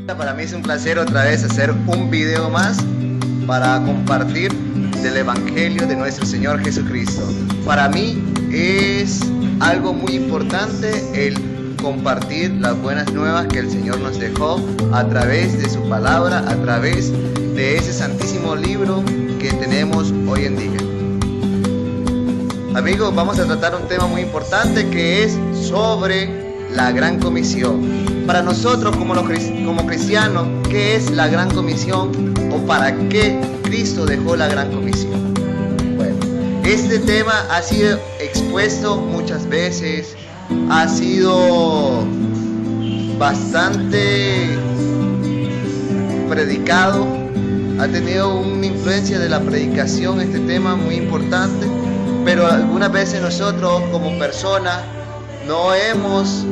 Para mí es un placer otra vez hacer un video más para compartir del Evangelio de nuestro Señor Jesucristo. Para mí es algo muy importante el compartir las buenas nuevas que el Señor nos dejó a través de su palabra, a través de ese santísimo libro que tenemos hoy en día. Amigos, vamos a tratar un tema muy importante que es sobre la Gran Comisión. Para nosotros como cristianos, ¿qué es la Gran Comisión o para qué Cristo dejó la Gran Comisión? Bueno, este tema ha sido expuesto muchas veces, ha sido bastante predicado, ha tenido una influencia de la predicación este tema muy importante, pero algunas veces nosotros como personas no hemos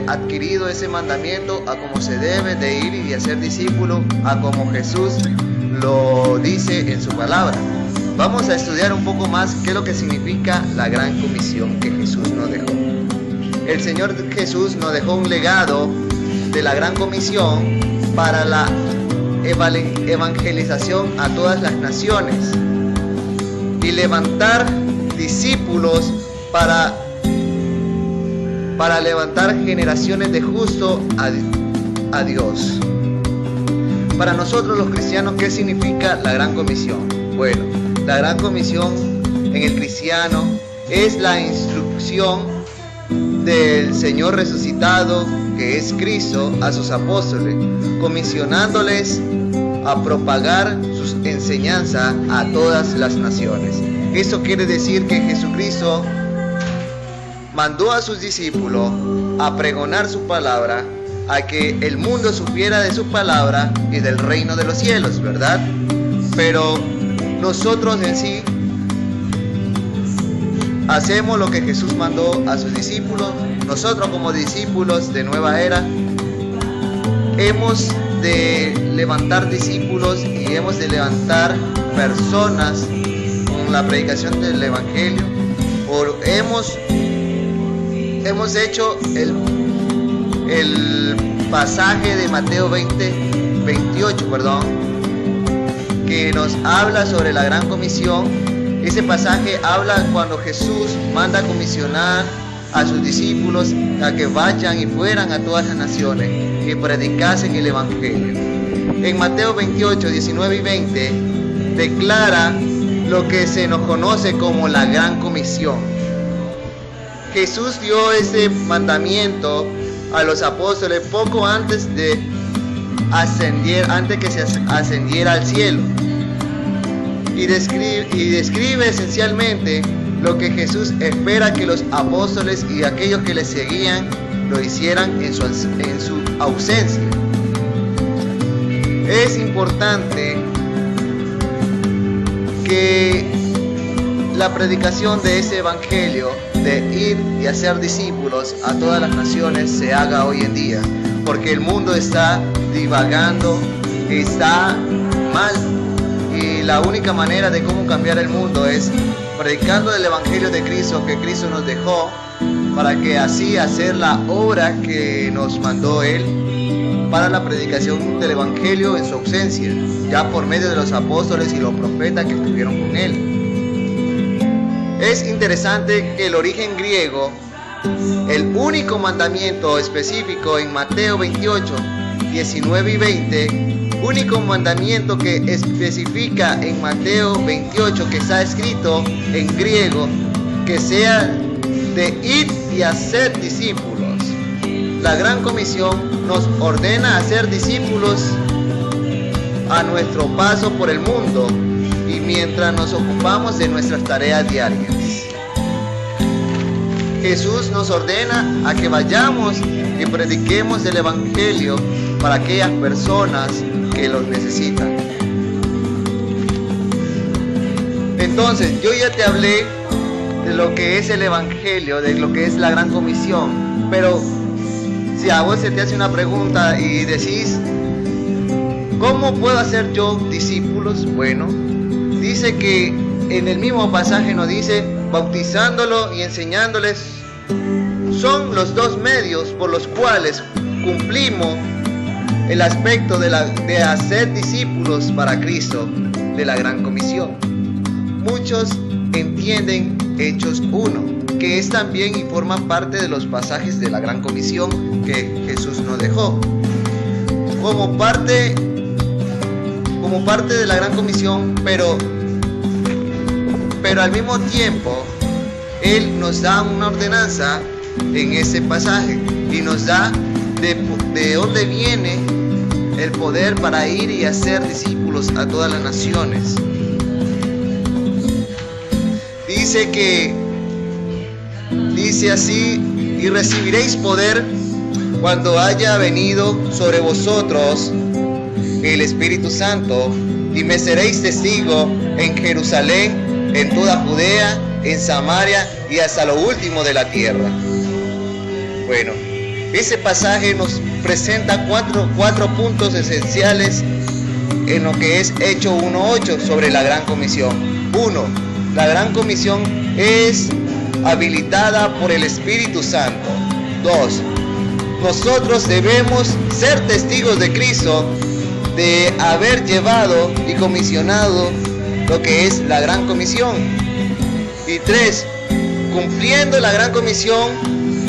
adquirido ese mandamiento a como se debe de ir y de hacer discípulos, a como Jesús lo dice en su palabra. Vamos a estudiar un poco más qué es lo que significa la Gran Comisión que Jesús nos dejó. El Señor Jesús nos dejó un legado de la Gran Comisión para la evangelización a todas las naciones y levantar discípulos para levantar generaciones de justos a Dios. Para nosotros los cristianos, ¿qué significa la Gran Comisión? Bueno, la Gran Comisión en el cristiano es la instrucción del Señor resucitado, que es Cristo, a sus apóstoles, comisionándoles a propagar sus enseñanzas a todas las naciones. Eso quiere decir que Jesucristo mandó a sus discípulos a pregonar su palabra, a que el mundo supiera de su palabra y del reino de los cielos, ¿verdad? Pero nosotros en sí hacemos lo que Jesús mandó a sus discípulos. Nosotros como discípulos de nueva era hemos de levantar discípulos y hemos de levantar personas con la predicación del Evangelio. Hemos hecho el pasaje de Mateo 28, que nos habla sobre la Gran Comisión. Ese pasaje habla cuando Jesús manda a comisionar a sus discípulos a que vayan y fueran a todas las naciones y predicasen el Evangelio. En Mateo 28, 19 y 20 declara lo que se nos conoce como la Gran Comisión. Jesús dio ese mandamiento a los apóstoles poco antes que se ascendiera al cielo. Y describe esencialmente lo que Jesús espera que los apóstoles y aquellos que le seguían lo hicieran en su ausencia. Es importante que la predicación de ese evangelio de ir y hacer discípulos a todas las naciones se haga hoy en día, porque el mundo está divagando, está mal, y la única manera de cómo cambiar el mundo es predicando el evangelio de Cristo que Cristo nos dejó, para que así hacer la obra que nos mandó Él para la predicación del evangelio en su ausencia, ya por medio de los apóstoles y los profetas que estuvieron con Él. Es interesante que el origen griego, el único mandamiento específico en Mateo 28, 19 y 20, único mandamiento que especifica en Mateo 28 que está escrito en griego, que sea de ir y hacer discípulos. La Gran Comisión nos ordena hacer discípulos a nuestro paso por el mundo y mientras nos ocupamos de nuestras tareas diarias. Jesús nos ordena a que vayamos y prediquemos el Evangelio para aquellas personas que los necesitan. Entonces, yo ya te hablé de lo que es el Evangelio, de lo que es la Gran Comisión, pero si a vos se te hace una pregunta y decís, ¿cómo puedo hacer yo discípulos? Bueno, dice que en el mismo pasaje nos dice, bautizándolo y enseñándoles. Son los dos medios por los cuales cumplimos el aspecto de hacer discípulos para Cristo, de la Gran Comisión. Muchos entienden Hechos 1, que es también y forma parte de los pasajes de la Gran Comisión que Jesús nos dejó. Como parte de la Gran Comisión, pero al mismo tiempo Él nos da una ordenanza en ese pasaje y nos da de dónde viene el poder para ir y hacer discípulos a todas las naciones. Dice así: y recibiréis poder cuando haya venido sobre vosotros el Espíritu Santo, y me seréis testigo en Jerusalén, en toda Judea, en Samaria y hasta lo último de la tierra. Bueno, ese pasaje nos presenta cuatro puntos esenciales en lo que es Hechos 1:8 sobre la Gran Comisión. 1. La Gran Comisión es habilitada por el Espíritu Santo. 2. Nosotros debemos ser testigos de Cristo, de haber llevado y comisionado lo que es la Gran Comisión. Y 3. Cumpliendo la Gran Comisión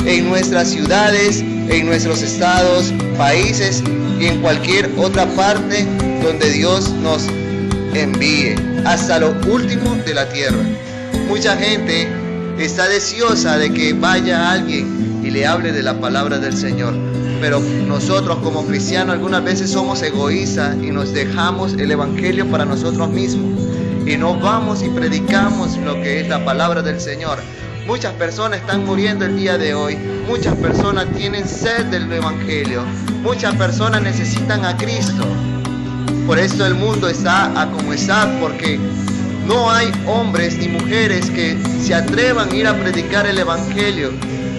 en nuestras ciudades, en nuestros estados, países y en cualquier otra parte donde Dios nos envíe, hasta lo último de la tierra. Mucha gente está deseosa de que vaya alguien y le hable de la palabra del Señor, pero nosotros como cristianos algunas veces somos egoístas y nos dejamos el evangelio para nosotros mismos y no vamos y predicamos lo que es la palabra del Señor. Muchas personas están muriendo el día de hoy, muchas personas tienen sed del evangelio, muchas personas necesitan a Cristo. Por eso el mundo está como está, porque no hay hombres ni mujeres que se atrevan a ir a predicar el evangelio.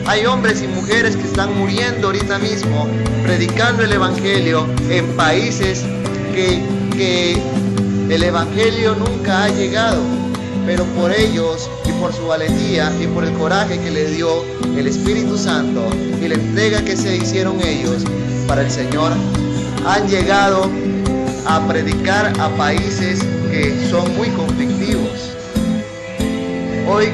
Hay hombres y mujeres que están muriendo ahorita mismo predicando el evangelio en países que el evangelio nunca ha llegado, pero por ellos y por su valentía y por el coraje que le dio el Espíritu Santo y la entrega que se hicieron ellos para el Señor, han llegado a predicar a países que son muy conflictivos. Hoy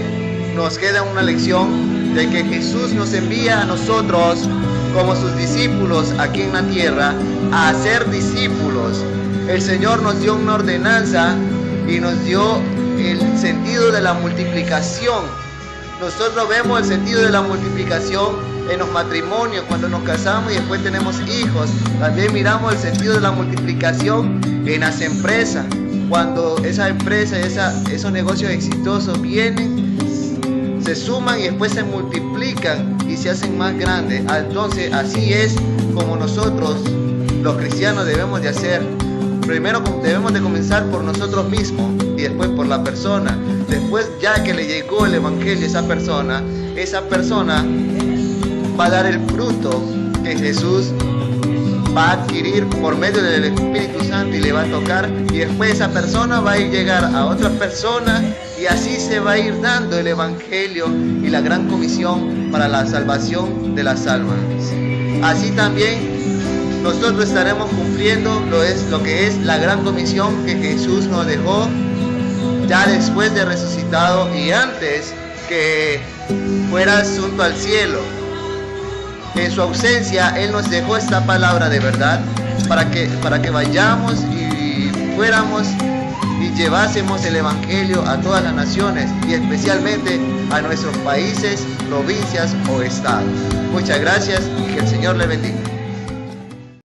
nos queda una lección de que Jesús nos envía a nosotros como sus discípulos aquí en la tierra a hacer discípulos. El Señor nos dio una ordenanza y nos dio el sentido de la multiplicación. Nosotros vemos el sentido de la multiplicación en los matrimonios, cuando nos casamos y después tenemos hijos. También miramos el sentido de la multiplicación en las empresas. Cuando esa empresa, esos negocios exitosos vienen, se suman y después se multiplican y se hacen más grandes. Entonces así es como nosotros los cristianos debemos de hacer. Primero debemos de comenzar por nosotros mismos y después por la persona. Después, ya que le llegó el evangelio a esa persona va a dar el fruto que Jesús va a adquirir por medio del Espíritu Santo y le va a tocar, y después esa persona va a llegar a otra persona y así se va a ir dando el evangelio y la gran comisión para la salvación de las almas. Así también nosotros estaremos cumpliendo lo que es la gran comisión que Jesús nos dejó ya después de resucitado y antes que fuera asunto al cielo. En su ausencia Él nos dejó esta palabra de verdad para que vayamos y fuéramos y llevásemos el evangelio a todas las naciones y especialmente a nuestros países, provincias o estados. Muchas gracias y que el Señor le bendiga.